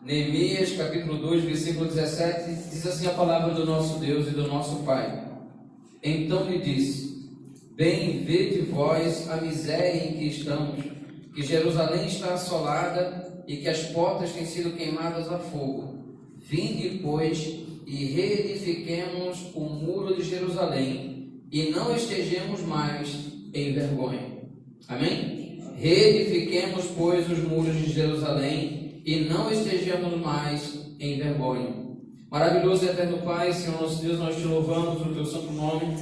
Neemias, capítulo 2, versículo 17, diz assim a palavra do nosso Deus e do nosso Pai. Então lhe disse: Bem vede vós a miséria em que estamos, que Jerusalém está assolada e que as portas têm sido queimadas a fogo. Vinde, pois, e reedifiquemos o muro de Jerusalém, e não estejamos mais em vergonha. Amém? Reedifiquemos, pois, os muros de Jerusalém, e não estejamos mais em vergonha. Maravilhoso e eterno Pai, Senhor nosso Deus, nós te louvamos no teu santo nome,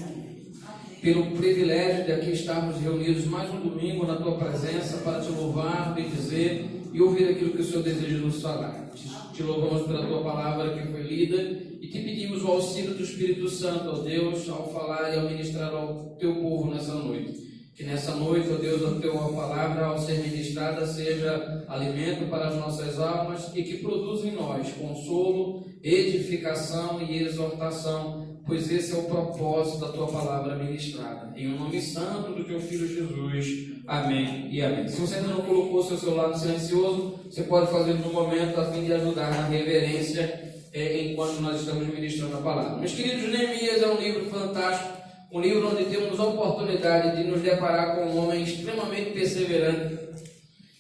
pelo privilégio de aqui estarmos reunidos mais um domingo na tua presença, para te louvar, te dizer e ouvir aquilo que o Senhor deseja nos falar. Te louvamos pela tua palavra que foi lida e te pedimos o auxílio do Espírito Santo, ó Deus, ao falar e ao ministrar ao teu povo nessa noite. Que nessa noite, ó Deus, a tua palavra, ao ser ministrada, seja alimento para as nossas almas e que produza em nós consolo, edificação e exortação, pois esse é o propósito da tua palavra ministrada. Em nome santo do teu Filho Jesus. Amém e amém. Se você ainda não colocou o seu celular no silencioso, você pode fazer no momento a fim de ajudar na reverência enquanto nós estamos ministrando a palavra. Meus queridos, Neemias é um livro fantástico, um livro onde temos a oportunidade de nos deparar com um homem extremamente perseverante,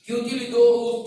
que utilizou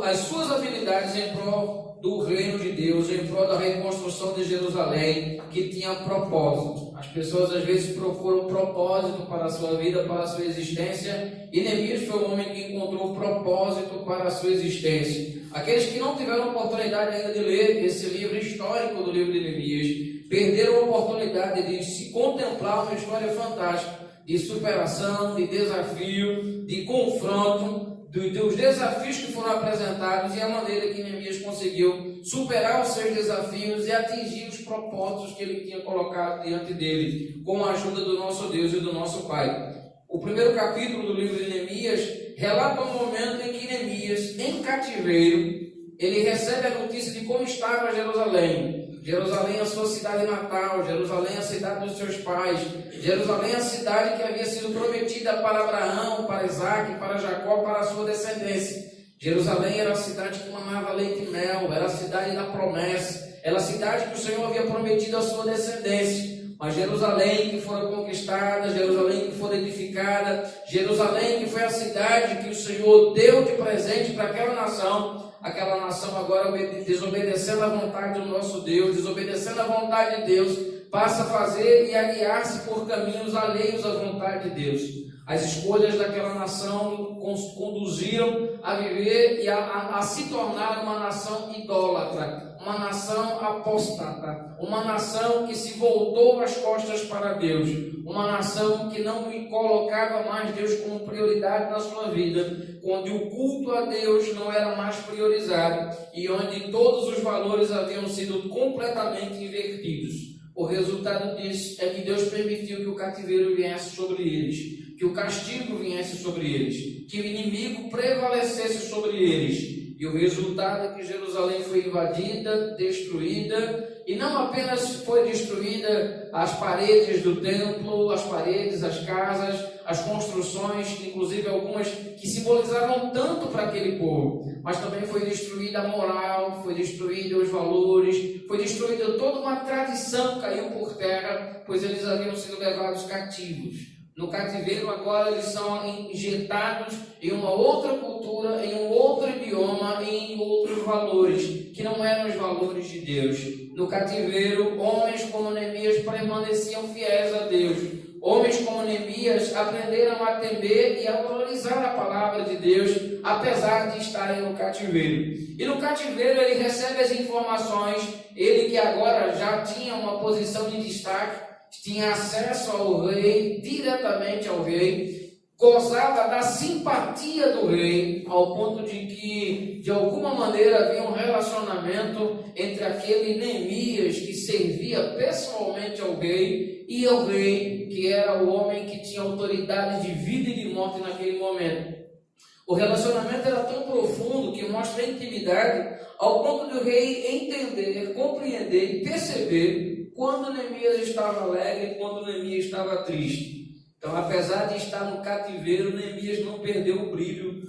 as suas habilidades em prol do reino de Deus, em prol da reconstrução de Jerusalém, que tinha propósito. As pessoas às vezes procuram propósito para a sua vida, para a sua existência, e Neemias foi um homem que encontrou propósito para a sua existência. Aqueles que não tiveram oportunidade ainda de ler esse livro histórico do livro de Neemias, perderam a oportunidade de se contemplar uma história fantástica de superação, de desafio, de confronto, dos desafios que foram apresentados e a maneira que Neemias conseguiu superar os seus desafios e atingir os propósitos que ele tinha colocado diante dele, com a ajuda do nosso Deus e do nosso Pai. O primeiro capítulo do livro de Neemias relata um momento em que Neemias, em cativeiro, ele recebe a notícia de como estava Jerusalém. Jerusalém é a sua cidade natal, Jerusalém é a cidade dos seus pais, Jerusalém é a cidade que havia sido prometida para Abraão, para Isaac, para Jacó, para a sua descendência. Jerusalém era a cidade que mamava leite e mel, era a cidade da promessa, era a cidade que o Senhor havia prometido à sua descendência. Mas Jerusalém que foi conquistada, Jerusalém que foi edificada, Jerusalém que foi a cidade que o Senhor deu de presente para aquela nação agora desobedecendo a vontade do nosso Deus, desobedecendo a vontade de Deus, passa a fazer e a guiar-se por caminhos alheios à vontade de Deus. As escolhas daquela nação conduziram a viver e a se tornar uma nação idólatra, uma nação apóstata, uma nação que se voltou as costas para Deus, uma nação que não colocava mais Deus como prioridade na sua vida, onde o culto a Deus não era mais priorizado e onde todos os valores haviam sido completamente invertidos. O resultado disso é que Deus permitiu que o cativeiro viesse sobre eles, que o castigo viesse sobre eles, que o inimigo prevalecesse sobre eles. E o resultado é que Jerusalém foi invadida, destruída, e não apenas foi destruída as paredes do templo, as paredes, as casas, as construções, inclusive algumas que simbolizavam tanto para aquele povo, mas também foi destruída a moral, foi destruída os valores, foi destruída toda uma tradição, caiu por terra, pois eles haviam sido levados cativos. No cativeiro agora eles são injetados em uma outra cultura, em um outro idioma, em outros valores, que não eram os valores de Deus. No cativeiro, homens como Neemias permaneciam fiéis a Deus. Homens como Neemias aprenderam a temer e a valorizar a palavra de Deus, apesar de estarem no cativeiro. E no cativeiro ele recebe as informações, ele que agora já tinha uma posição de destaque, tinha acesso ao rei, diretamente ao rei, gozava da simpatia do rei, ao ponto de que, de alguma maneira, havia um relacionamento entre aquele Neemias que servia pessoalmente ao rei e ao rei, que era o homem que tinha autoridade de vida e de morte naquele momento. O relacionamento era tão profundo que mostra a intimidade ao ponto do rei entender, compreender e perceber quando Neemias estava alegre e quando Neemias estava triste. Então, apesar de estar no cativeiro, Neemias não perdeu o brilho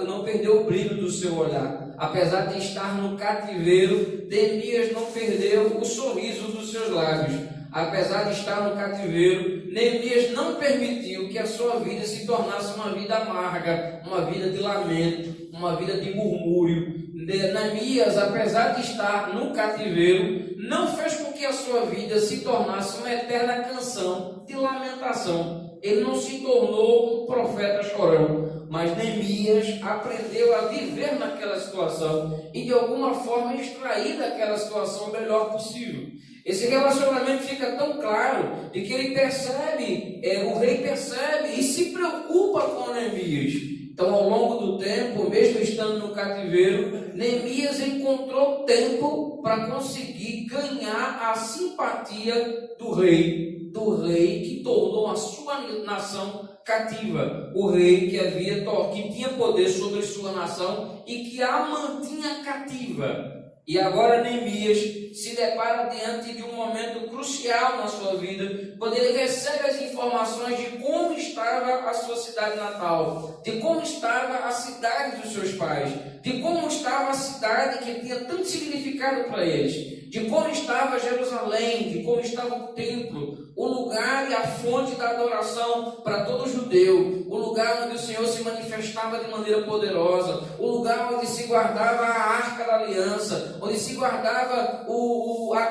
não perdeu o brilho do seu olhar. Apesar de estar no cativeiro, Neemias não perdeu o sorriso dos seus lábios. Apesar de estar no cativeiro, Neemias não permitiu que a sua vida se tornasse uma vida amarga, uma vida de lamento, uma vida de murmúrio. Neemias, apesar de estar no cativeiro, não fez com que a sua vida se tornasse uma eterna canção de lamentação. Ele não se tornou um profeta chorão, mas Neemias aprendeu a viver naquela situação e de alguma forma extrair daquela situação o melhor possível. Esse relacionamento fica tão claro de que ele percebe, o rei percebe e se preocupa com Neemias. Então, ao longo do tempo, mesmo estando no cativeiro, Neemias encontrou tempo para conseguir ganhar a simpatia do rei que tornou a sua nação cativa, o rei que tinha poder sobre sua nação e que a mantinha cativa. E agora Neemias se depara diante de um momento crucial na sua vida, quando ele recebe as informações de como estava a sua cidade natal, de como estava a cidade dos seus pais, de como estava a cidade que tinha tanto significado para eles, de como estava Jerusalém, de como estava o templo, o lugar e a fonte da adoração para todo judeu, o lugar onde o Senhor se manifestava de maneira poderosa, o lugar onde se guardava a arca da aliança, onde se guardava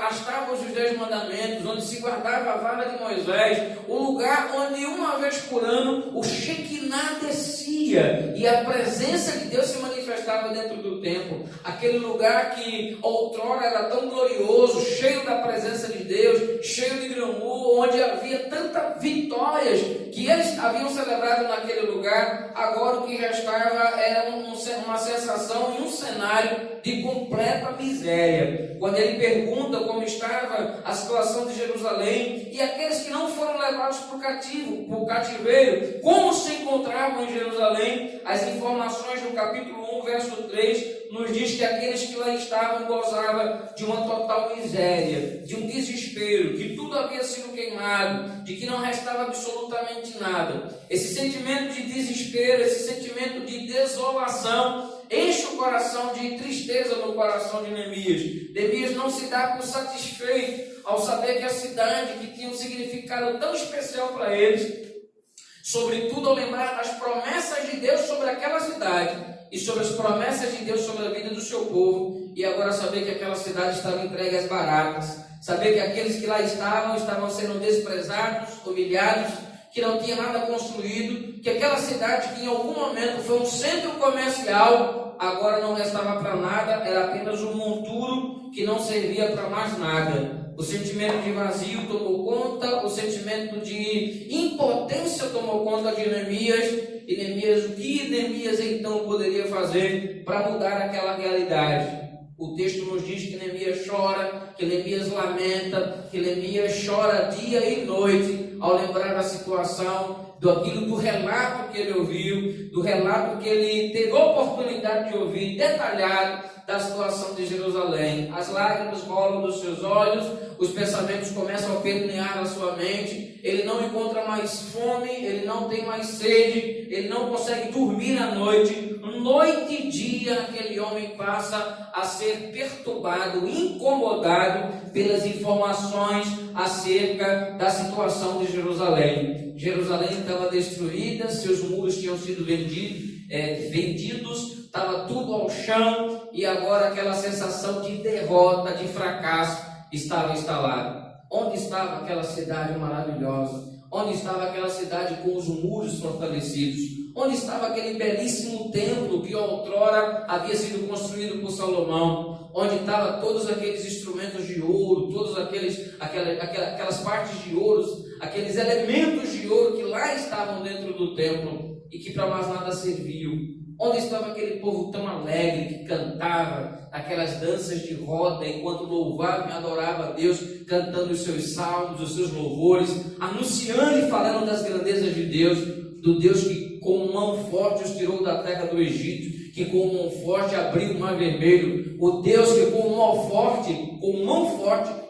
as tábuas dos 10 mandamentos, onde se guardava a vara de Moisés, o lugar onde uma vez por ano o Shekinah descia e a presença de Deus se manifestava dentro do templo, aquele lugar que outrora era tão glorioso, cheio da presença de Deus, cheio de glamour, onde havia tantas vitórias que eles haviam celebrado naquele lugar. Agora o que restava era uma sensação e um cenário de completa miséria. Quando ele pergunta como estava a situação de Jerusalém e aqueles que não foram levados para o cativeiro, como se encontravam em Jerusalém, as informações no capítulo 1, verso 3, nos diz que aqueles que lá estavam gozavam de uma total miséria, de um desespero, que tudo havia sido queimado, de que não restava absolutamente nada. Esse sentimento de desespero, esse sentimento de desolação, enche o coração de tristeza no coração de Neemias. Neemias não se dá por satisfeito ao saber que a cidade, que tinha um significado tão especial para eles, sobretudo ao lembrar das promessas de Deus sobre aquela cidade e sobre as promessas de Deus sobre a vida do seu povo, e agora saber que aquela cidade estava entregue às baratas, saber que aqueles que lá estavam sendo desprezados, humilhados, que não tinha nada construído, que aquela cidade que em algum momento foi um centro comercial, agora não restava para nada, era apenas um monturo que não servia para mais nada. O sentimento de vazio tomou conta, o sentimento de impotência tomou conta de Neemias. E Neemias, o que Neemias então poderia fazer para mudar aquela realidade? O texto nos diz que Neemias chora, que Neemias lamenta, que Neemias chora dia e noite ao lembrar da situação, do relato que ele ouviu, do relato que ele teve a oportunidade de ouvir, detalhado, da situação de Jerusalém. As lágrimas rolam dos seus olhos, os pensamentos começam a permear a sua mente, ele não encontra mais fome, ele não tem mais sede, ele não consegue dormir à noite. Noite e dia aquele homem passa a ser perturbado, incomodado pelas informações acerca da situação de Jerusalém. Jerusalém estava destruída, seus muros tinham sido vendidos, estava tudo ao chão, e agora aquela sensação de derrota, de fracasso estava instalada. Onde estava aquela cidade maravilhosa? Onde estava aquela cidade com os muros fortalecidos? Onde estava aquele belíssimo templo que outrora havia sido construído por Salomão? Onde estavam todos aqueles instrumentos de ouro, todas aquelas partes de ouro, aqueles elementos de ouro que lá estavam dentro do templo e que para mais nada serviam? Onde estava aquele povo tão alegre que cantava aquelas danças de roda enquanto louvava e adorava a Deus, cantando os seus salmos, os seus louvores, anunciando e falando das grandezas de Deus, do Deus que com mão forte os tirou da terra do Egito, que com mão forte abriu o mar vermelho, o Deus que com mão forte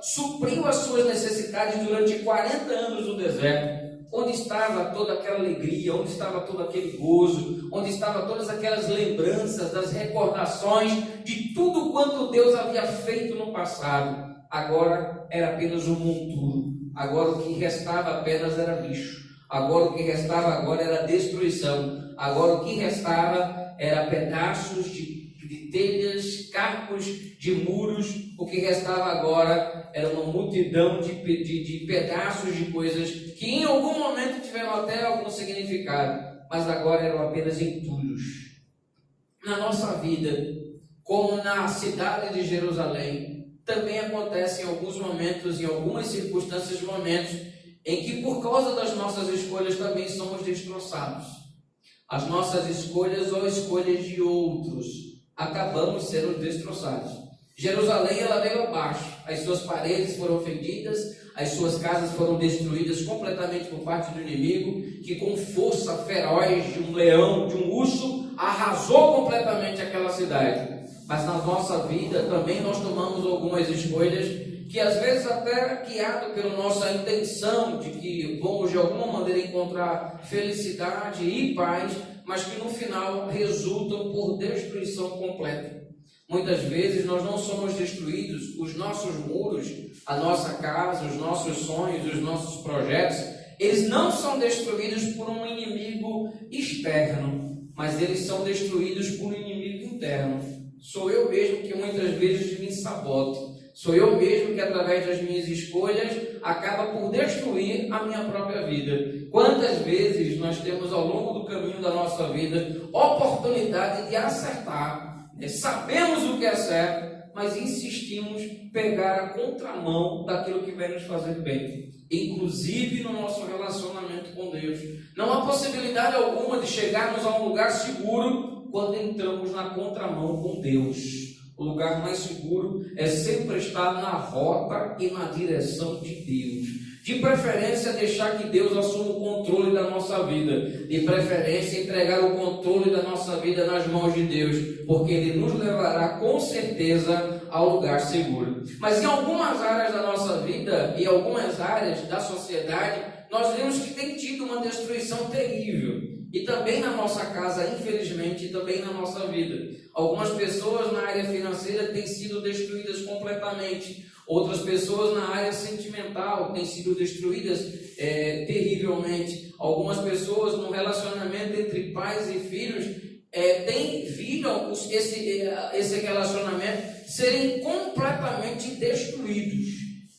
supriu as suas necessidades durante 40 anos no deserto. onde estava toda aquela alegria, onde estava todo aquele gozo, onde estavam todas aquelas lembranças, das recordações de tudo quanto Deus havia feito no passado. Agora era apenas um monturo, agora o que restava apenas era lixo, agora o que restava agora era destruição, agora o que restava era pedaços de telhas, cacos de muros. O que restava agora era uma multidão de pedaços de coisas que em algum momento tiveram até algum significado, mas agora eram apenas entulhos. Na nossa vida, como na cidade de Jerusalém, também acontece em alguns momentos, em algumas circunstâncias, momentos em que por causa das nossas escolhas também somos destroçados. As nossas escolhas ou escolhas de outros, acabamos sendo destroçados. Jerusalém, ela veio abaixo, as suas paredes foram fendidas, as suas casas foram destruídas completamente por parte do inimigo, que com força feroz de um leão, de um urso, arrasou completamente aquela cidade. Mas na nossa vida também nós tomamos algumas escolhas que às vezes até guiado pela nossa intenção de que vamos de alguma maneira encontrar felicidade e paz, mas que no final resultam por destruição completa. Muitas vezes nós não somos destruídos, os nossos muros, a nossa casa, os nossos sonhos, os nossos projetos, eles não são destruídos por um inimigo externo, mas eles são destruídos por um inimigo interno. Sou eu mesmo que muitas vezes me saboto. Sou eu mesmo que, através das minhas escolhas, acaba por destruir a minha própria vida. Quantas vezes nós temos ao longo do caminho da nossa vida oportunidade de acertar, né? Sabemos o que é certo, mas insistimos em pegar a contramão daquilo que vai nos fazer bem, inclusive no nosso relacionamento com Deus. Não há possibilidade alguma de chegarmos a um lugar seguro quando entramos na contramão com Deus. O lugar mais seguro é sempre estar na rota e na direção de Deus. De preferência, deixar que Deus assuma o controle da nossa vida. De preferência, entregar o controle da nossa vida nas mãos de Deus, porque Ele nos levará com certeza ao lugar seguro. Mas em algumas áreas da nossa vida e algumas áreas da sociedade, nós vemos que tem tido uma destruição terrível. E também na nossa casa, infelizmente, e também na nossa vida. Algumas pessoas na área financeira têm sido destruídas completamente. Outras pessoas na área sentimental têm sido destruídas terrivelmente. Algumas pessoas no relacionamento entre pais e filhos viram esse relacionamento serem completamente destruídos,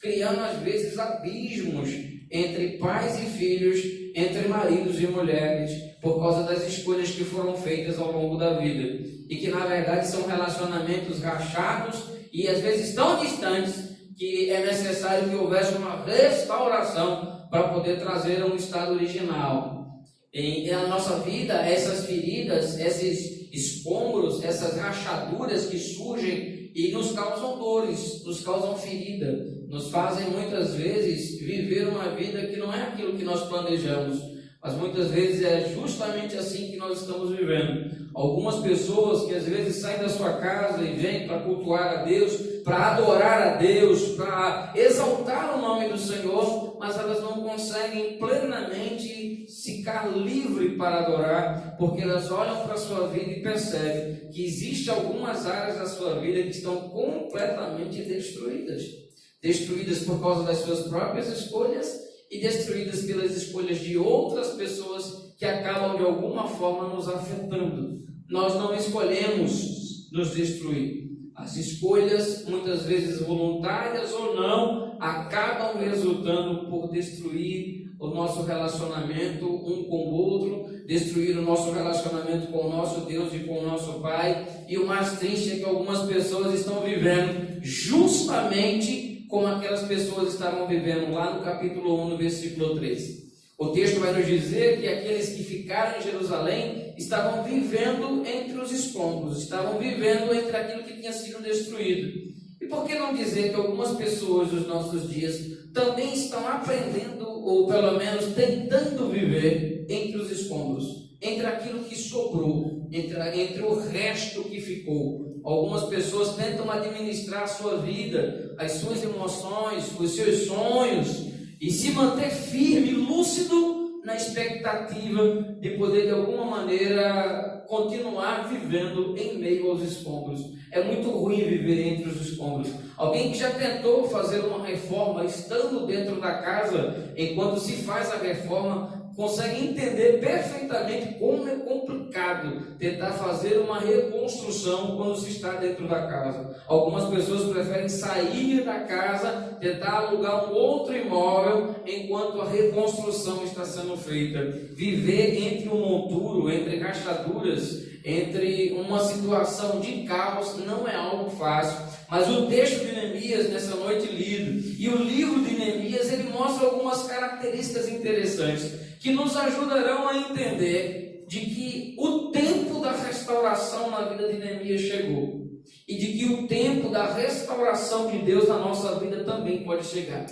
criando às vezes abismos entre pais e filhos, entre maridos e mulheres, por causa das escolhas que foram feitas ao longo da vida, e que na verdade são relacionamentos rachados e às vezes tão distantes que é necessário que houvesse uma restauração para poder trazer a um estado original. E na nossa vida, essas feridas, esses escombros, essas rachaduras que surgem e nos causam dores, nos causam ferida, nos fazem muitas vezes viver uma vida que não é aquilo que nós planejamos, mas muitas vezes é justamente assim que nós estamos vivendo. Algumas pessoas que às vezes saem da sua casa e vêm para cultuar a Deus, para adorar a Deus, para exaltar o nome do Senhor, mas elas não conseguem plenamente ficar livre para adorar, porque elas olham para a sua vida e percebem que existem algumas áreas da sua vida que estão completamente destruídas por causa das suas próprias escolhas e destruídas pelas escolhas de outras pessoas que acabam de alguma forma nos afetando. Nós não escolhemos nos destruir. As escolhas, muitas vezes voluntárias ou não, acabam resultando por destruir o nosso relacionamento um com o outro, destruir o nosso relacionamento com o nosso Deus e com o nosso Pai. E o mais triste é que algumas pessoas estão vivendo justamente como aquelas pessoas estavam vivendo lá no capítulo 1, no versículo 13. O texto vai nos dizer que aqueles que ficaram em Jerusalém estavam vivendo entre os escombros, estavam vivendo entre aquilo que tinha sido destruído. E por que não dizer que algumas pessoas nos nossos dias também estão aprendendo, ou pelo menos tentando viver entre os escombros, entre aquilo que sobrou, entre o resto que ficou. Algumas pessoas tentam administrar a sua vida, as suas emoções, os seus sonhos, e se manter firme, lúcido na expectativa de poder, de alguma maneira, continuar vivendo em meio aos escombros. É muito ruim viver entre os escombros. Alguém que já tentou fazer uma reforma estando dentro da casa, enquanto se faz a reforma, consegue entender perfeitamente como é complicado tentar fazer uma reconstrução quando se está dentro da casa. Algumas pessoas preferem sair da casa, tentar alugar um outro imóvel enquanto a reconstrução está sendo feita. Viver entre um monturo, entre rachaduras, entre uma situação de caos não é algo fácil. Mas o texto de Neemias nessa noite lido, e o livro de Neemias, ele mostra algumas características interessantes que nos ajudarão a entender de que o tempo da restauração na vida de Neemias chegou, e de que o tempo da restauração de Deus na nossa vida também pode chegar.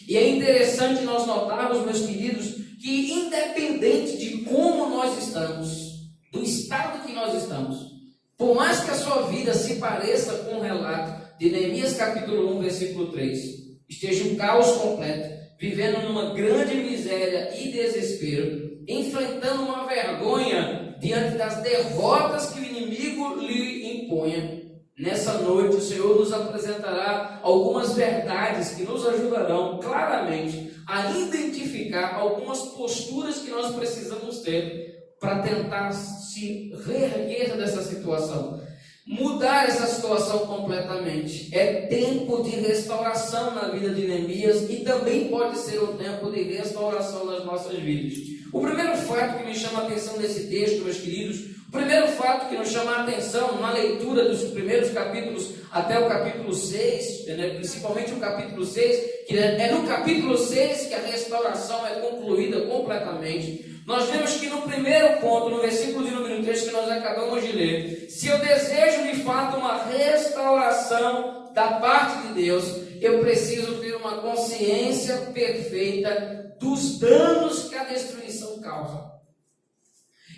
E é interessante nós notarmos, meus queridos, que independente de como nós estamos, do estado que nós estamos, por mais que a sua vida se pareça com o relato de Neemias capítulo 1, versículo 3, esteja um caos completo, vivendo numa grande miséria e desespero, enfrentando uma vergonha diante das derrotas que o inimigo lhe imponha, nessa noite o Senhor nos apresentará algumas verdades que nos ajudarão claramente a identificar algumas posturas que nós precisamos ter para tentar se reerguer dessa situação, mudar essa situação completamente. É tempo de restauração na vida de Neemias e também pode ser um tempo de restauração nas nossas vidas. O primeiro fato que me chama a atenção nesse texto, meus queridos, o primeiro fato que nos chama a atenção na leitura dos primeiros capítulos até o capítulo 6, principalmente o capítulo 6, que é no capítulo 6 que a restauração é concluída completamente. Nós vemos que no primeiro ponto, no versículo de número 3 que nós acabamos de ler, se eu desejo de fato uma restauração da parte de Deus, eu preciso ter uma consciência perfeita dos danos que a destruição causa.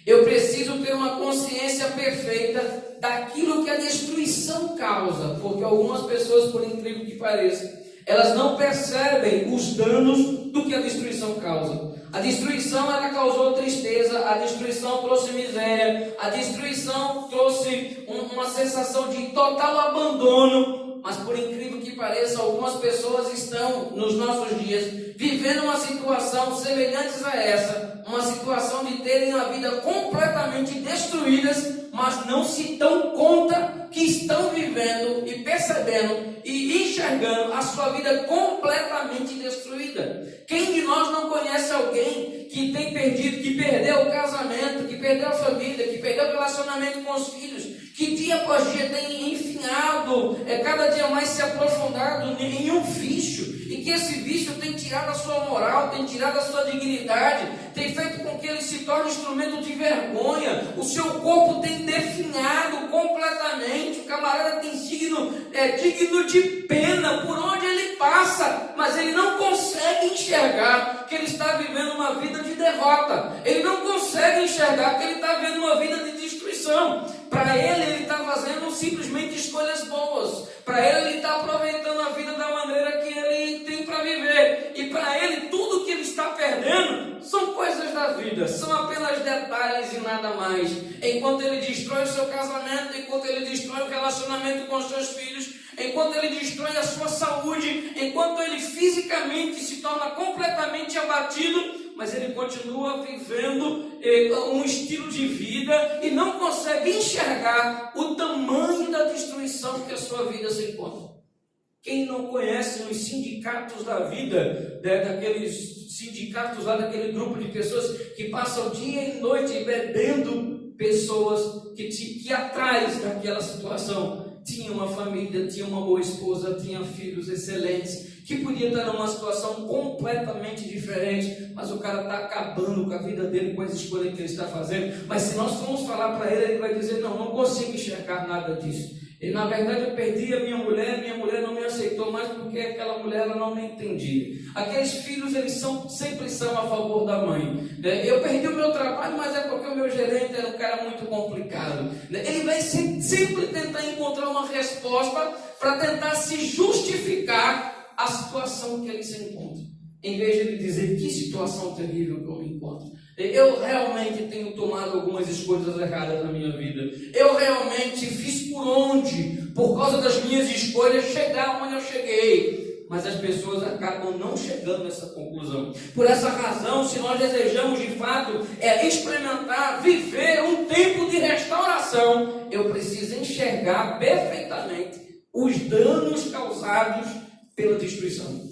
Eu preciso ter uma consciência perfeita daquilo que a destruição causa, porque algumas pessoas, por incrível que pareça, elas não percebem os danos do que a destruição causa. A destruição, ela causou tristeza, a destruição trouxe miséria, a destruição trouxe uma sensação de total abandono, mas por incrível que pareça, algumas pessoas estão, nos nossos dias, vivendo uma situação semelhante a essa, uma situação de terem a vida completamente destruídas, mas não se dão conta que estão vivendo e percebendo e enxergando a sua vida completamente destruída. Quem de nós não conhece alguém que tem perdido, que perdeu o casamento, que perdeu a família, que perdeu o relacionamento com os filhos, que dia após dia tem enfinhado, cada dia mais se aprofundado em um vício, e que esse vício tem tirado a sua moral, tem tirado a sua dignidade, tem feito com que ele se torne instrumento de vergonha, o seu corpo tem definhado completamente, o camarada tem signo digno de pena por onde ele passa, mas ele não consegue enxergar que ele está vivendo uma vida de derrota, ele não consegue enxergar que ele está vivendo uma vida de destruição. Para ele está fazendo simplesmente escolhas boas, para ele está aproveitando a vida da maneira que ele tem para viver, e para ele tudo que ele está perdendo são coisas da vida, são apenas detalhes e nada mais. Enquanto ele destrói o seu casamento, enquanto ele destrói o relacionamento com os seus filhos, enquanto ele destrói a sua saúde, enquanto ele fisicamente se torna completamente abatido, mas ele continua vivendo um estilo de vida e não consegue enxergar o tamanho da destruição que a sua vida se encontra. Quem não conhece os sindicatos da vida, daqueles sindicatos lá, daquele grupo de pessoas que passam dia e noite bebendo, pessoas que atrás daquela situação tinha uma família, tinha uma boa esposa, tinha filhos excelentes, que podia estar numa situação completamente diferente, mas o cara está acabando com a vida dele, com as escolhas que ele está fazendo. Mas se nós formos falar para ele, ele vai dizer, não consigo enxergar nada disso. E na verdade eu perdi a minha mulher não me aceitou mais porque aquela mulher ela não me entendia. Aqueles filhos, eles sempre são a favor da mãe. Eu perdi o meu trabalho, mas é porque o meu gerente era um cara muito complicado. Ele vai sempre tentar encontrar uma resposta para tentar se justificar a situação que ele se encontra. Em vez de ele dizer que situação terrível que eu me encontro. Eu realmente tenho tomado algumas escolhas erradas na minha vida. Eu realmente fiz por onde, por causa das minhas escolhas, chegar onde eu cheguei. Mas as pessoas acabam não chegando nessa conclusão. Por essa razão, se nós desejamos de fato experimentar, viver um tempo de restauração, eu preciso enxergar perfeitamente os danos causados pela destruição.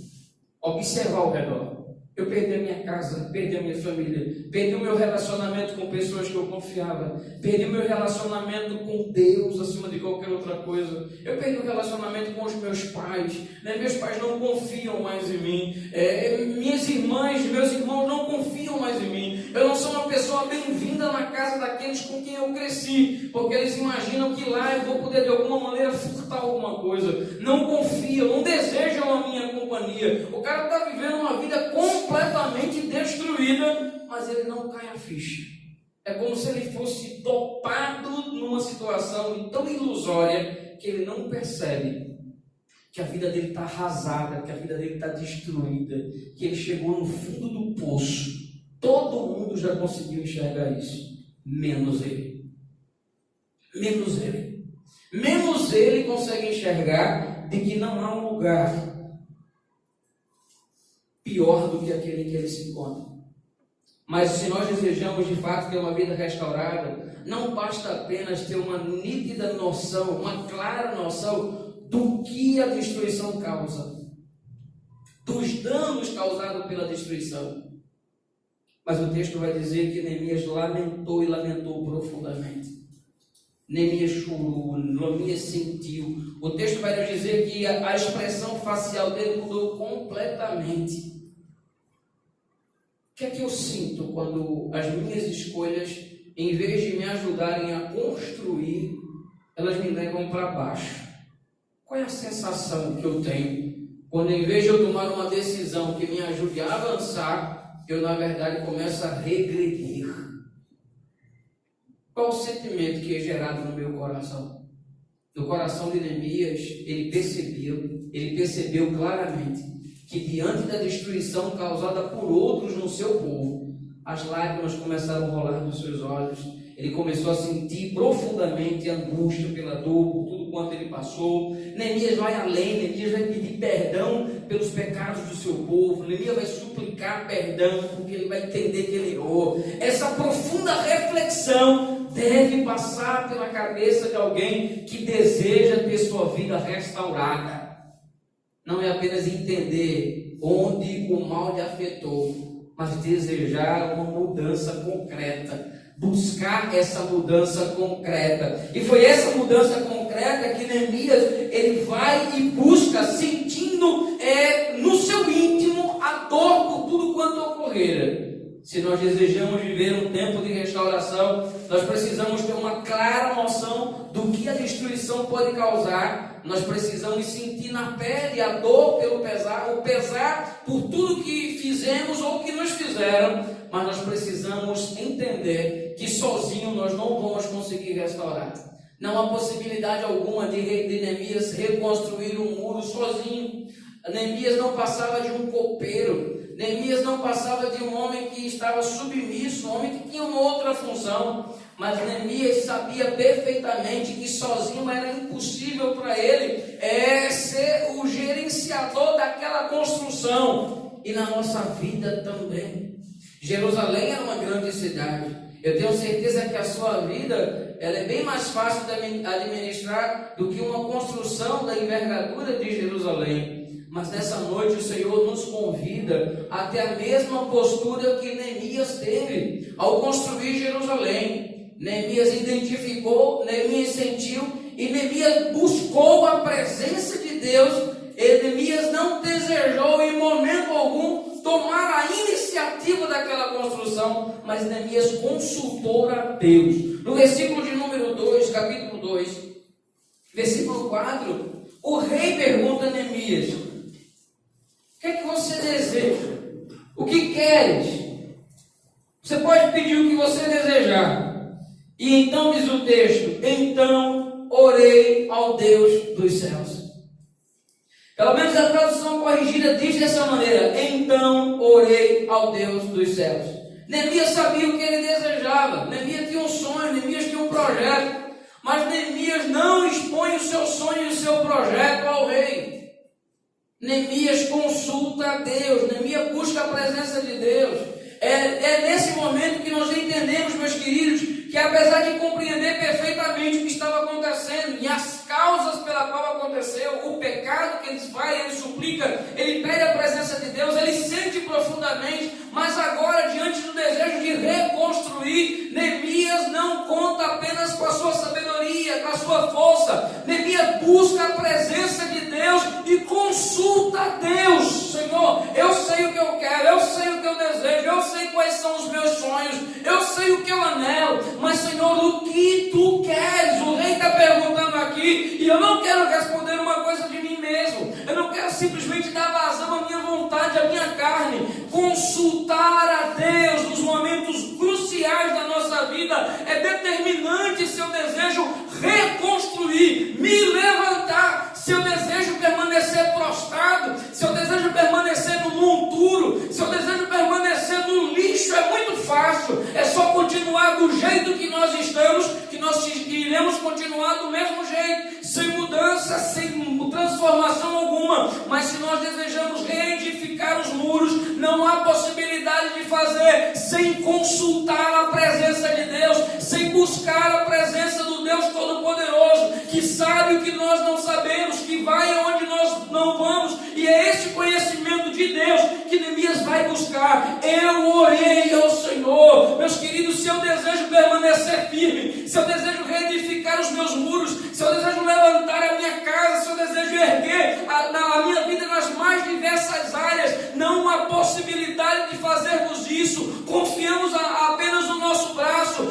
Observar ao redor. Eu perdi a minha casa, perdi a minha família, perdi o meu relacionamento com pessoas que eu confiava, perdi o meu relacionamento com Deus acima de qualquer outra coisa. Eu perdi o relacionamento com os meus pais, né? Meus pais não confiam mais em mim, minhas irmãs, meus irmãos não confiam mais em mim. Eu não sou uma pessoa bem-vinda na casa daqueles com quem eu cresci, porque eles imaginam que lá eu vou poder de alguma maneira furtar alguma coisa. Não confiam, não desejam a minha companhia. O cara está vivendo uma vida completamente destruída, mas ele não cai a ficha. É como se ele fosse topado numa situação tão ilusória que ele não percebe que a vida dele está arrasada, que a vida dele está destruída, que ele chegou no fundo do poço. Todo mundo já conseguiu enxergar isso, menos ele. Menos ele. Menos ele consegue enxergar de que não há um lugar pior do que aquele em que ele se encontra. Mas se nós desejamos de fato ter uma vida restaurada, não basta apenas ter uma nítida noção, uma clara noção do que a destruição causa, dos danos causados pela destruição. Mas o texto vai dizer que Neemias lamentou e lamentou profundamente. Neemias chorou, Neemias sentiu. O texto vai nos dizer que a expressão facial dele mudou completamente. O que é que eu sinto quando as minhas escolhas, em vez de me ajudarem a construir, elas me levam para baixo? Qual é a sensação que eu tenho quando, em vez de eu tomar uma decisão que me ajude a avançar, eu, na verdade, começo a regredir? Qual o sentimento que é gerado no meu coração? No coração de Neemias, ele percebeu claramente que diante da destruição causada por outros no seu povo, as lágrimas começaram a rolar dos seus olhos. Ele começou a sentir profundamente angústia pela dor, por tudo quanto ele passou. Neemias vai além, Neemias vai pedir perdão pelos pecados do seu povo. Neemias vai suplicar perdão, porque ele vai entender que ele errou. Essa profunda reflexão deve passar pela cabeça de alguém que deseja ter sua vida restaurada. Não é apenas entender onde o mal lhe afetou, mas desejar uma mudança concreta. Buscar essa mudança concreta. E foi essa mudança concreta que Neemias, ele vai e busca, sentindo no seu íntimo a dor por tudo quanto ocorrera. Se nós desejamos viver um tempo de restauração, nós precisamos ter uma clara noção do que a destruição pode causar. Nós precisamos sentir na pele a dor pelo pesar, o pesar por tudo que fizemos ou que nos fizeram, mas nós precisamos entender que sozinho nós não vamos conseguir restaurar. Não há possibilidade alguma de Neemias reconstruir um muro sozinho. Neemias não passava de um copeiro. Neemias não passava de um homem que estava submisso, um homem que tinha uma outra função. Mas Neemias sabia perfeitamente que sozinho era impossível para ele ser o gerenciador daquela construção. E na nossa vida também. Jerusalém era uma grande cidade. Eu tenho certeza que a sua vida ela é bem mais fácil de administrar do que uma construção da envergadura de Jerusalém. Mas nessa noite o Senhor nos convida a ter a mesma postura que Neemias teve ao construir Jerusalém. Neemias identificou, Neemias sentiu e Neemias buscou a presença de Deus. E Neemias não desejou em momento algum tomar a iniciativa daquela construção, mas Neemias consultou a Deus. No versículo de número 2, capítulo 2, versículo 4, o rei pergunta a Neemias: o que é que você deseja? O que queres? Você pode pedir o que você desejar. E então diz o texto: então orei ao Deus dos céus. Pelo menos a tradução corrigida diz dessa maneira: então orei ao Deus dos céus. Neemias sabia o que ele desejava. Neemias tinha um sonho, Neemias tinha um projeto. Mas Neemias não expõe o seu sonho e o seu projeto ao rei. Neemias consulta a Deus. Neemias busca a presença de Deus. É nesse momento que nós entendemos, meus queridos, que apesar de compreender perfeitamente o que estava acontecendo e as causas pela qual aconteceu, o pecado que ele vai, ele suplica, ele pede a presença de Deus, ele sente profundamente, mas agora, diante do desejo de reconstruir, Neemias não conta apenas com a sua sabedoria, com a sua força. Neemias busca a presença de Deus e consulta a Deus. Senhor, eu sei o que eu quero, eu sei o que eu desejo, eu sei quais são os meus sonhos, eu sei o que eu anelo, mas Senhor, o que tu queres? O rei está perguntando aqui, e eu não quero responder uma coisa de mim mesmo, eu não quero simplesmente dar vazão à minha vontade, à minha carne. Consultar a Deus nos momentos cruciais da nossa vida é determinante se eu desejo reconstruir, me levantar, se eu desejo permanecer prostrado, se eu desejo permanecer no monturo, se eu desejo permanecer no lixo. É muito fácil, é só continuar do jeito que nós estamos, que nós iremos continuar do mesmo jeito, sem mudança, sem transformação alguma. Mas se nós desejamos reedificar os muros, não há possibilidade de fazer sem consultar a presença de Deus, sem buscar a presença do Deus Todo-Poderoso, que sabe o que nós não sabemos, que vai aonde nós não vamos, e é esse conhecimento de Deus que Neemias vai buscar. Eu orei ao Senhor. Meus queridos, se eu desejo permanecer firme, se eu desejo reedificar os meus muros, se eu desejo levantar a minha casa, se eu desejo erguer a minha vida nas mais diversas áreas, não há possibilidade de fazermos isso. Confiamos apenas no nosso braço,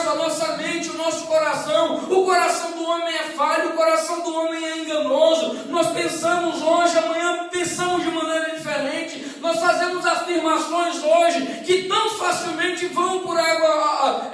a nossa mente, o nosso coração. O coração do homem é falho, o coração do homem é enganoso. Nós pensamos hoje, amanhã pensamos de maneira diferente. Nós fazemos afirmações hoje que tão facilmente vão por água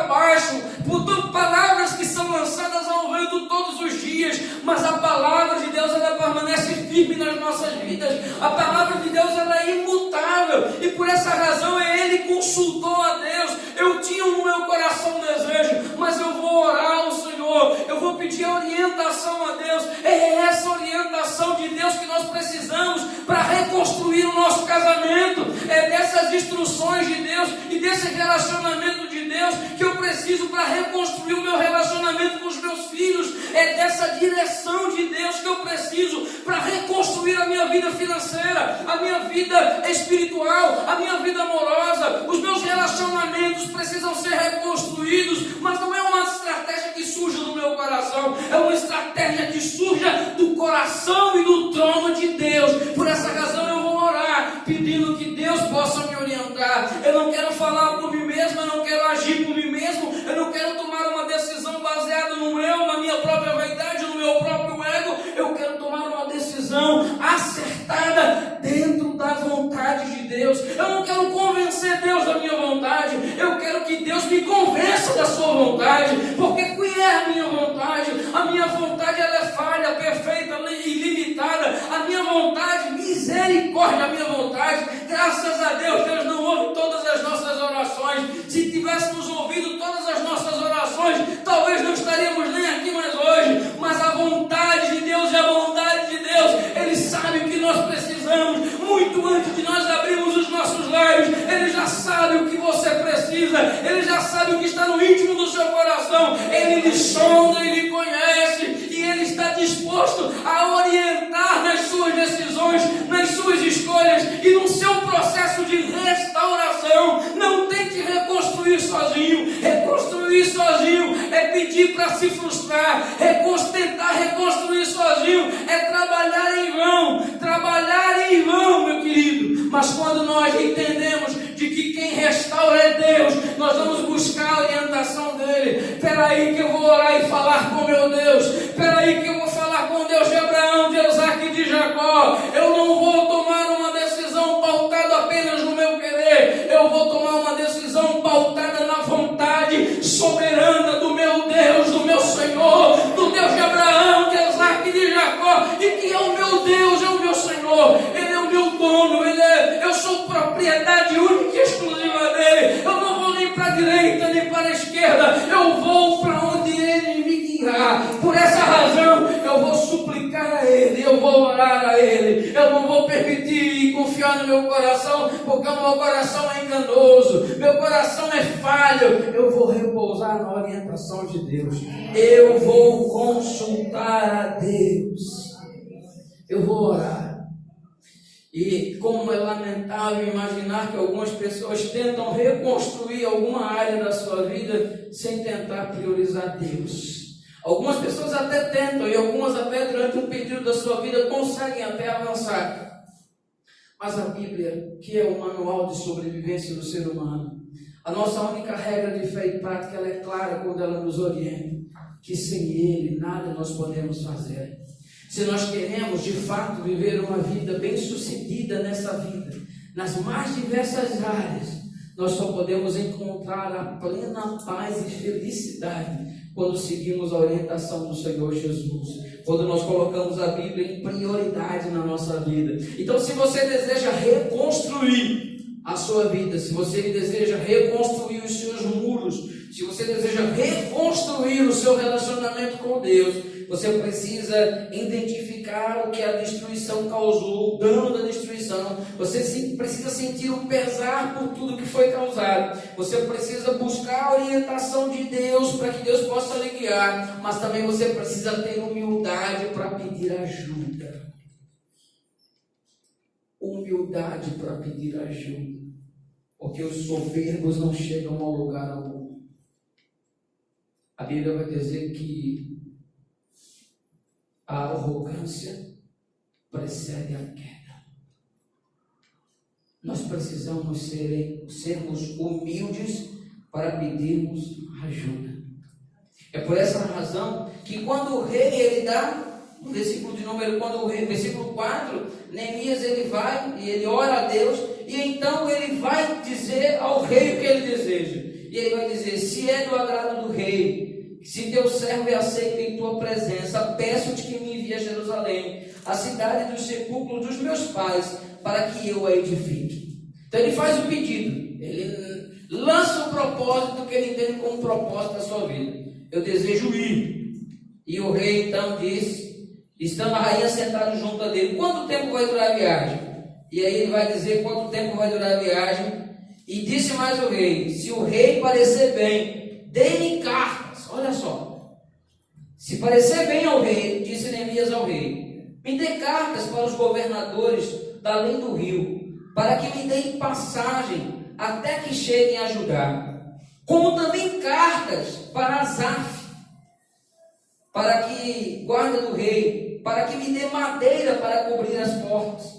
abaixo, por palavras que são lançadas ao vento todos os dias. Mas a palavra de Deus, ela permanece firme nas nossas vidas. A palavra de Deus, ela é imutável, e por essa razão ele consultou a Deus. Eu tinha no meu coração um desejo, mas eu vou orar ao Senhor, eu vou pedir orientação a Deus. É essa orientação de Deus que nós precisamos para reconstruir o nosso casamento. É dessas instruções de Deus e desse relacionamento de Deus que eu preciso para reconstruir o meu relacionamento com os meus filhos. É dessa direção de Deus que eu preciso para reconstruir a minha vida financeira, a minha vida espiritual, a minha vida amorosa. Os meus relacionamentos precisam ser reconstruídos, mas não é uma estratégia que surja do meu coração, é uma estratégia que surja do coração e do trono de Deus. Por essa razão eu vou orar, pedindo que Deus possa me orientar. Eu não quero falar por mim mesmo, eu não quero agir por mim mesmo, eu não quero tomar uma decisão baseada no eu, na minha própria vaidade, no meu próprio ego. Eu quero tomar uma decisão acertada dentro da vontade de Deus. Eu não quero convencer Deus da minha vontade, eu quero que Deus me convença da sua vontade, porque qual é a minha vontade? A minha vontade, ela é falha, perfeita e ilimitada. A minha vontade, misericórdia, a minha vontade, graças a Deus, Deus não ouve todas as nossas orações. Se tivéssemos ouvido todas as nossas orações, talvez não estaríamos nem aqui mais hoje. Mas a vontade de Deus é a vontade de Deus. Ele sabe o que nós precisamos muito antes de nós abrirmos os nossos lábios. Ele já sabe o que você precisa, ele já sabe o que está no íntimo do seu coração. Ele lhe sonda, ele lhe conhece, e ele está disposto a orientar nas suas decisões, nas suas escolhas e no seu processo de restauração. Não tente reconstruir sozinho. Reconstruir sozinho é pedir para se frustrar. Tentar reconstruir sozinho é trabalhar em vão. Trabalhar em vão, meu querido. Mas quando nós entendemos de que quem restaura é Deus, nós vamos buscar a orientação dele. Espera aí que eu vou orar e falar com meu Deus. Espera aí que eu vou falar com o Deus de Abraão, de Isaque e de Jacó. Eu não vou tomar uma decisão pautada apenas no meu querer. Eu vou tomar uma decisão pautada na vontade soberana do meu Deus, do meu Senhor, do Deus de Abraão, de Isaque e de Jacó. E vou orar a Ele, eu não vou permitir confiar no meu coração, porque o meu coração é enganoso, meu coração é falho. Eu vou repousar na orientação de Deus, eu vou consultar a Deus, eu vou orar. E como é lamentável imaginar que algumas pessoas tentam reconstruir alguma área da sua vida sem tentar priorizar Deus. Algumas pessoas até tentam, e algumas até durante um período da sua vida conseguem até avançar. Mas a Bíblia, que é o manual de sobrevivência do ser humano, a nossa única regra de fé e prática, ela é clara quando ela nos orienta, que sem Ele nada nós podemos fazer. Se nós queremos de fato viver uma vida bem-sucedida nessa vida, nas mais diversas áreas, nós só podemos encontrar a plena paz e felicidade quando seguimos a orientação do Senhor Jesus, quando nós colocamos a Bíblia em prioridade na nossa vida. Então, se você deseja reconstruir a sua vida, se você deseja reconstruir os seus muros, se você deseja reconstruir o seu relacionamento com Deus, você precisa identificar o que a destruição causou, o dano da destruição. Você precisa sentir o pesar por tudo que foi causado. Você precisa buscar a orientação de Deus para que Deus possa lhe guiar. Mas também você precisa ter humildade para pedir ajuda. Humildade para pedir ajuda. Porque os soberbos não chegam ao lugar algum. A Bíblia vai dizer que a arrogância precede a queda. Nós precisamos sermos humildes para pedirmos ajuda. É por essa razão que quando o rei, ele dá, no versículo de número, versículo 4, Neemias ele vai e ele ora a Deus, e então ele vai dizer ao rei o que ele deseja. E ele vai dizer: se é do agrado do rei, se teu servo é aceito em tua presença, peço-te que me envie a Jerusalém, a cidade dos sepulcros dos meus pais, para que eu a edifique. Então ele faz o pedido, ele lança o propósito que ele entende como propósito da sua vida. Eu desejo ir. E o rei então disse, estando a rainha sentada junto a dele: quanto tempo vai durar a viagem? E aí ele vai dizer quanto tempo vai durar a viagem. E disse mais o rei: se o rei parecer bem, dê-me cartas. Olha só, se parecer bem ao rei, disse Neemias ao rei: me dê cartas para os governadores da além do rio, para que me deem passagem até que cheguem a Judá, como também cartas para Asaf, para que guarda do rei, para que me dê madeira para cobrir as portas.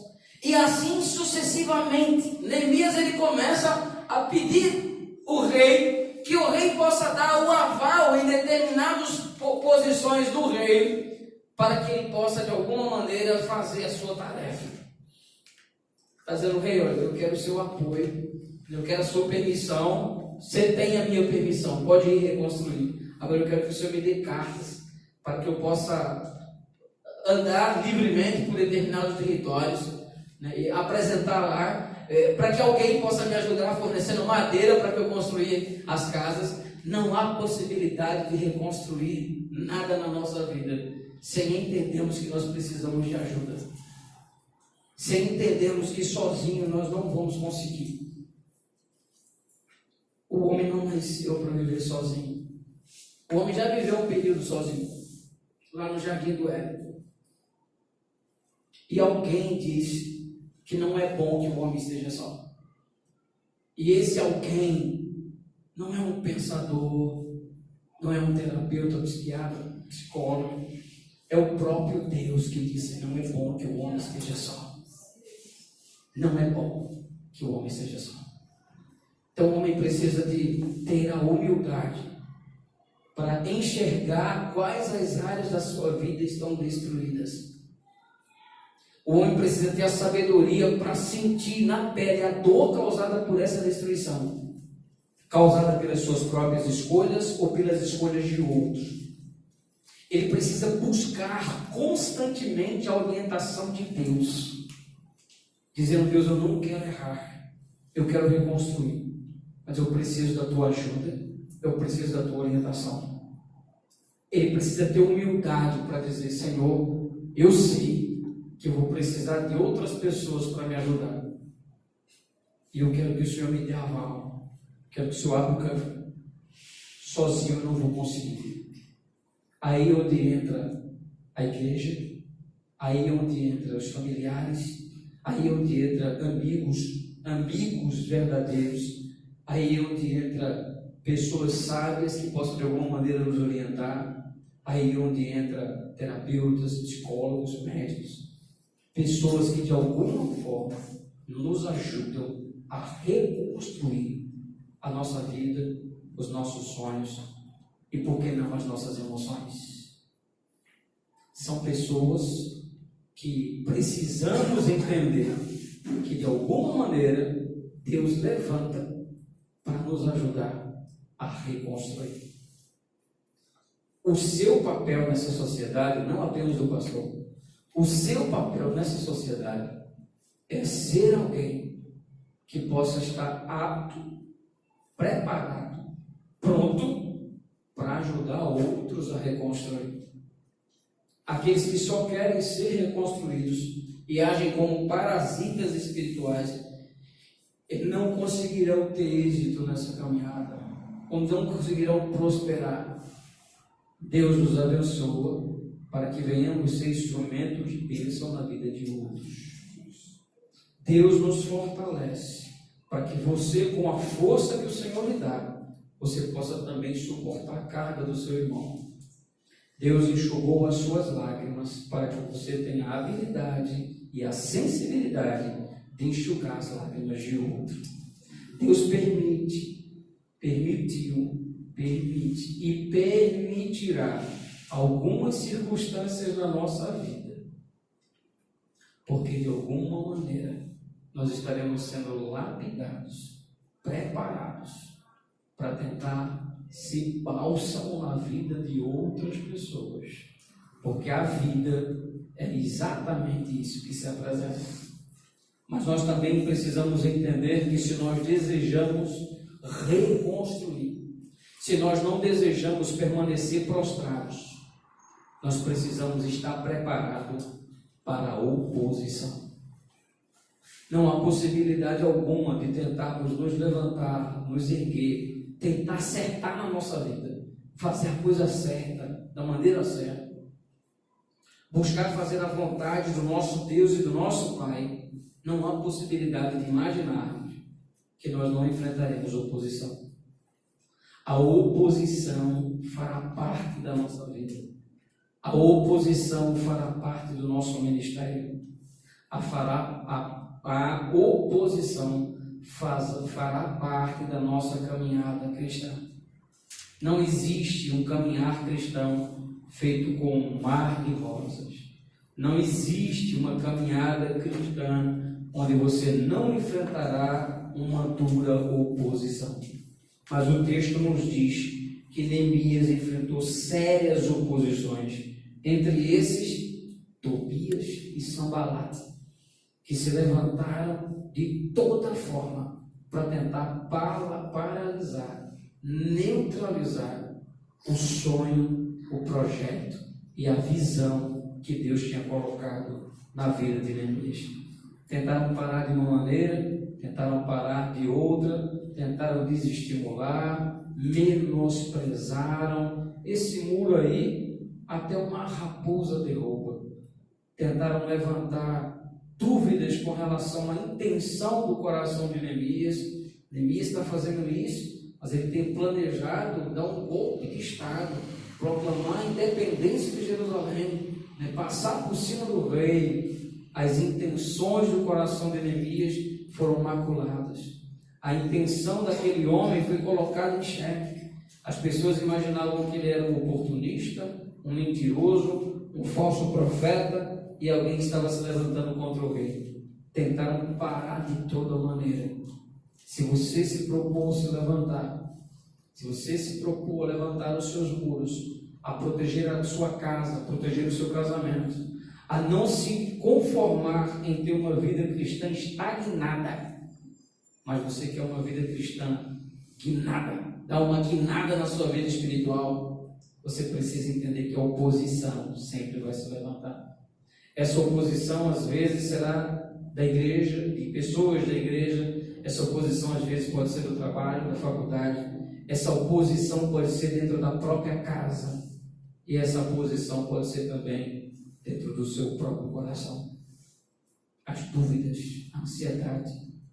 E assim sucessivamente. Neemias ele começa a pedir o rei, que o rei possa dar o aval em determinadas posições do rei, para que ele possa de alguma maneira fazer a sua tarefa. Está dizendo: rei, olha, eu quero o seu apoio, eu quero a sua permissão, você tem a minha permissão, pode ir reconstruir. Agora eu quero que o senhor me dê cartas, para que eu possa andar livremente por determinados territórios, né, e apresentar lá, para que alguém possa me ajudar fornecendo madeira para que eu construa as casas. Não há possibilidade de reconstruir nada na nossa vida sem entendermos que nós precisamos de ajuda, sem entendermos que sozinho nós não vamos conseguir. O homem não nasceu para viver sozinho. O homem já viveu um período sozinho, lá no Jardim do Éden. E alguém disse que não é bom que o homem esteja só. E esse alguém não é um pensador, não é um terapeuta, psiquiatra, psicólogo. É o próprio Deus que disse: não é bom que o homem esteja só. Não é bom que o homem esteja só. Então o homem precisa de ter a humildade para enxergar quais as áreas da sua vida estão destruídas. O homem precisa ter a sabedoria para sentir na pele a dor causada por essa destruição, causada pelas suas próprias escolhas ou pelas escolhas de outros. Ele precisa buscar constantemente a orientação de Deus, dizendo: Deus, eu não quero errar, eu quero reconstruir, mas eu preciso da tua ajuda, eu preciso da tua orientação. Ele precisa ter humildade para dizer: Senhor, eu sei, que eu vou precisar de outras pessoas para me ajudar. E eu quero que o Senhor me dê aval. Quero que o Senhor abra o caminho. Sozinho eu não vou conseguir. Aí é onde entra a igreja, aí é onde entra os familiares, aí é onde entra amigos verdadeiros, aí é onde entra pessoas sábias que possam de alguma maneira nos orientar, aí é onde entra terapeutas, psicólogos, médicos, pessoas que de alguma forma nos ajudam a reconstruir a nossa vida, os nossos sonhos e, por que não, as nossas emoções. São pessoas que precisamos entender que de alguma maneira Deus levanta para nos ajudar a reconstruir. O seu papel nessa sociedade, não apenas do pastor, o seu papel nessa sociedade é ser alguém que possa estar apto, preparado, pronto para ajudar outros a reconstruir. Aqueles que só querem ser reconstruídos e agem como parasitas espirituais, eles não conseguirão ter êxito nessa caminhada, ou não conseguirão prosperar. Deus nos abençoa para que venhamos ser instrumentos de bênção na vida de outros. Deus nos fortalece para que você, com a força que o Senhor lhe dá, você possa também suportar a carga do seu irmão. Deus enxugou as suas lágrimas para que você tenha a habilidade e a sensibilidade de enxugar as lágrimas de outro. Deus permitiu e permitirá algumas circunstâncias na nossa vida, porque de alguma maneira nós estaremos sendo lapidados, preparados para tentar ser bálsamo na vida de outras pessoas, porque a vida é exatamente isso que se apresenta. Mas nós também precisamos entender que se nós desejamos reconstruir, se nós não desejamos permanecer prostrados, nós precisamos estar preparados para a oposição. Não há possibilidade alguma de tentarmos nos levantar, nos erguer, tentar acertar na nossa vida, fazer a coisa certa, da maneira certa, buscar fazer a vontade do nosso Deus e do nosso Pai. Não há possibilidade de imaginarmos que nós não enfrentaremos oposição. A oposição fará parte da nossa vida. A oposição fará parte do nosso ministério. A oposição fará parte da nossa caminhada cristã. Não existe um caminhar cristão feito com um mar de rosas. Não existe uma caminhada cristã onde você não enfrentará uma dura oposição. Mas o texto nos diz que Neemias enfrentou sérias oposições, entre esses Tobias e Sambalate, que se levantaram de toda forma para tentar paralisar, neutralizar o sonho, o projeto e a visão que Deus tinha colocado na vida de Neemias. Tentaram parar de uma maneira, tentaram parar de outra, tentaram desestimular, menosprezaram. Esse muro aí, até uma raposa derruba. Tentaram levantar dúvidas com relação à intenção do coração de Neemias. Neemias está fazendo isso, mas ele tem planejado dar um golpe de Estado, proclamar a independência de Jerusalém, passar por cima do rei. As intenções do coração de Neemias foram maculadas. A intenção daquele homem foi colocada em xeque. As pessoas imaginavam que ele era um oportunista, um mentiroso, um falso profeta e alguém que estava se levantando contra o rei. Tentaram parar de toda maneira. Se você se propôs a se levantar, se você se propôs a levantar os seus muros, a proteger a sua casa, a proteger o seu casamento, a não se conformar em ter uma vida cristã estagnada, mas você quer uma vida cristã guinada, dá uma guinada na sua vida espiritual, você precisa entender que a oposição sempre vai se levantar. Essa oposição às vezes será da igreja, de pessoas da igreja. Essa oposição às vezes pode ser do trabalho, da faculdade. Essa oposição pode ser dentro da própria casa. E essa oposição pode ser também dentro do seu próprio coração. As dúvidas, a ansiedade,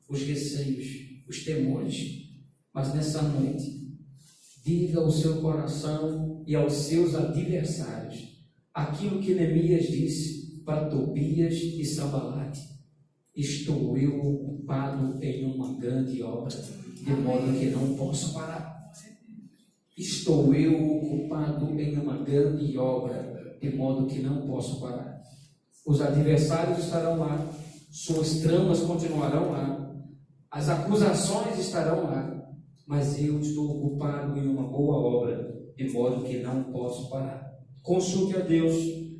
os receios, os temores. Mas nessa noite, diga ao seu coração e aos seus adversários aquilo que Neemias disse para Tobias e Sambalate: estou eu ocupado em uma grande obra, de modo que não posso parar. Estou eu ocupado em uma grande obra, de modo que não posso parar. Os adversários estarão lá, suas tramas continuarão lá, as acusações estarão lá, mas eu estou ocupado em uma boa obra, de modo que não posso parar. Consulte a Deus,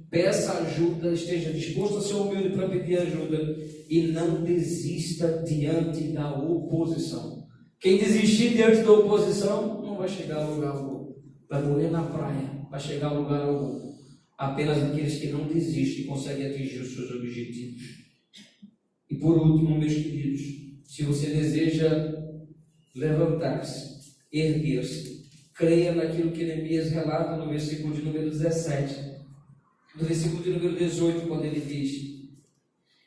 peça ajuda, esteja disposto a ser humilde para pedir ajuda e não desista diante da oposição. Quem desistir diante da oposição não vai chegar a lugar algum, vai morrer na praia, vai chegar a lugar algum. Apenas aqueles que não desistem conseguem atingir os seus objetivos. E por último, meus queridos, se você deseja levantar-se, erguer-se, creia naquilo que Neemias relata no versículo de número 17, no versículo de número 18, quando ele diz: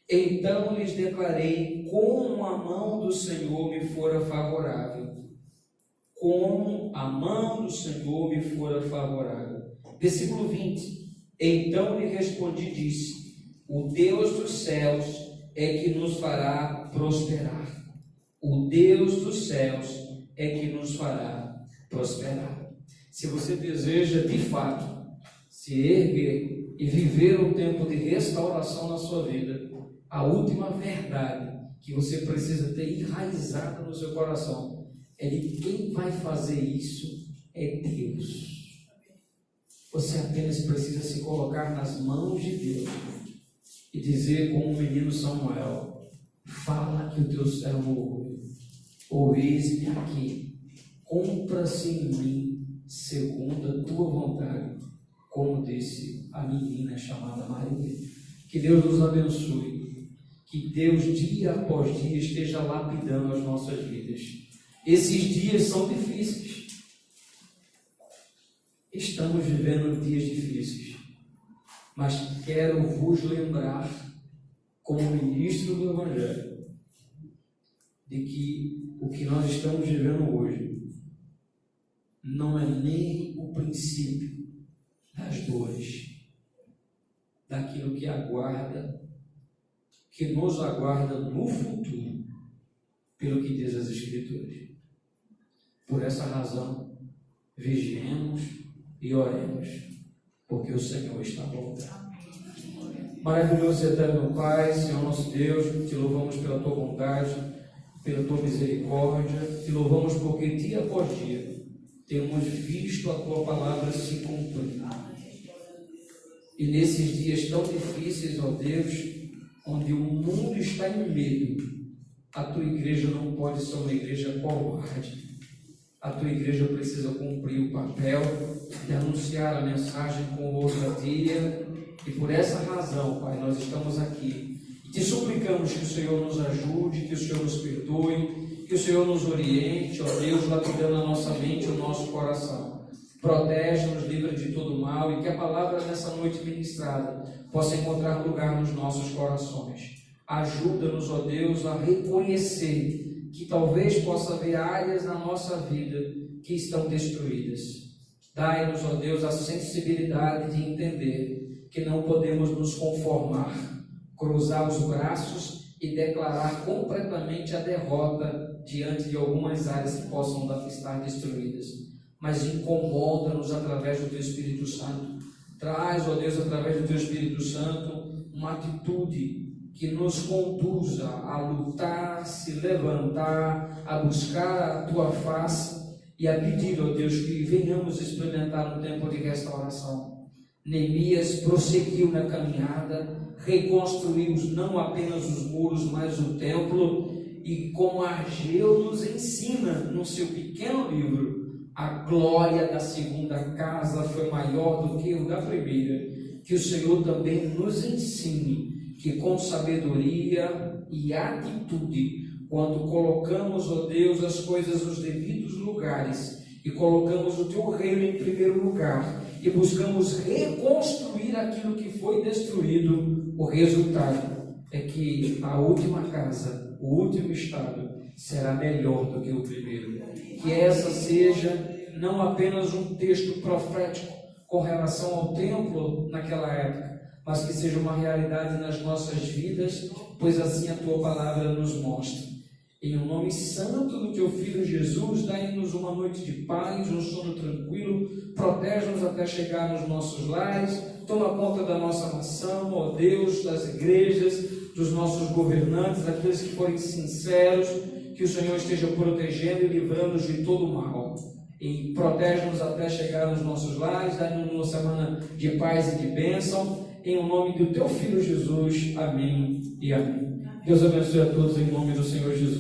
então lhes declarei como a mão do Senhor me fora favorável. Como a mão do Senhor me fora favorável. Versículo 20. Então lhe respondi e disse: o Deus dos céus é que nos fará prosperar. O Deus dos céus é que nos fará prosperar. Se você deseja de fato se erguer e viver um tempo de restauração na sua vida, a última verdade que você precisa ter enraizada no seu coração é de quem vai fazer isso é Deus. Você apenas precisa se colocar nas mãos de Deus e dizer como o menino Samuel: fala que o teu servo ouve, ou eis-me aqui, cumpra-se em mim segundo a tua vontade, como disse a menina chamada Maria. Que Deus nos abençoe. Que Deus, dia após dia, esteja lapidando as nossas vidas. Esses dias são difíceis. Estamos vivendo dias difíceis. Mas quero vos lembrar, como ministro do Evangelho, de que o que nós estamos vivendo hoje não é nem o princípio das dores, daquilo que aguarda, que nos aguarda no futuro, pelo que diz as Escrituras. Por essa razão, vigiemos e oremos, porque o Senhor está voltando. Maravilhoso e eterno Pai, Senhor nosso Deus, te louvamos pela tua bondade, pela tua misericórdia, te louvamos porque dia após dia temos visto a tua palavra se cumprir. E nesses dias tão difíceis, ó Deus, onde o mundo está em medo, a tua igreja não pode ser uma igreja covarde. A tua igreja precisa cumprir o papel de anunciar a mensagem com ousadia. E por essa razão, Pai, nós estamos aqui e te suplicamos que o Senhor nos ajude, que o Senhor nos perdoe, que o Senhor nos oriente, ó Deus, lapidando a nossa mente e o nosso coração. Protege-nos, livra de todo mal, e que a palavra nessa noite ministrada possa encontrar lugar nos nossos corações. Ajuda-nos, ó Deus, a reconhecer que talvez possa haver áreas na nossa vida que estão destruídas. Dai-nos, ó Deus, a sensibilidade de entender que não podemos nos conformar, cruzar os braços e declarar completamente a derrota diante de algumas áreas que possam estar destruídas. Mas incomoda-nos através do Teu Espírito Santo. Traz, ó Deus, através do Teu Espírito Santo, uma atitude que nos conduza a lutar, se levantar, a buscar a Tua face e a pedir, ó Deus, que venhamos experimentar um tempo de restauração. Neemias prosseguiu na caminhada, reconstruiu não apenas os muros, mas o templo, e como Ageu nos ensina no seu pequeno livro, a glória da segunda casa foi maior do que o da primeira. que o Senhor também nos ensine que com sabedoria e atitude, quando colocamos, ó Deus, as coisas nos devidos lugares e colocamos o Teu reino em primeiro lugar e buscamos reconstruir aquilo que foi destruído, o resultado é que a última casa, o último estado, será melhor do que o primeiro. Que essa seja não apenas um texto profético com relação ao templo naquela época, mas que seja uma realidade nas nossas vidas, pois assim a Tua palavra nos mostra. Em o nome santo do Teu Filho Jesus, dai-nos uma noite de paz, um sono tranquilo, protege-nos até chegar nos nossos lares, toma conta da nossa nação, ó Deus, das igrejas, dos nossos governantes, daqueles que forem sinceros, que o Senhor esteja protegendo e livrando-nos de todo o mal. E protege-nos até chegar nos nossos lares, dai-nos uma semana de paz e de bênção, em o nome do Teu Filho Jesus. Amém e amém. Deus abençoe a todos em nome do Senhor Jesus.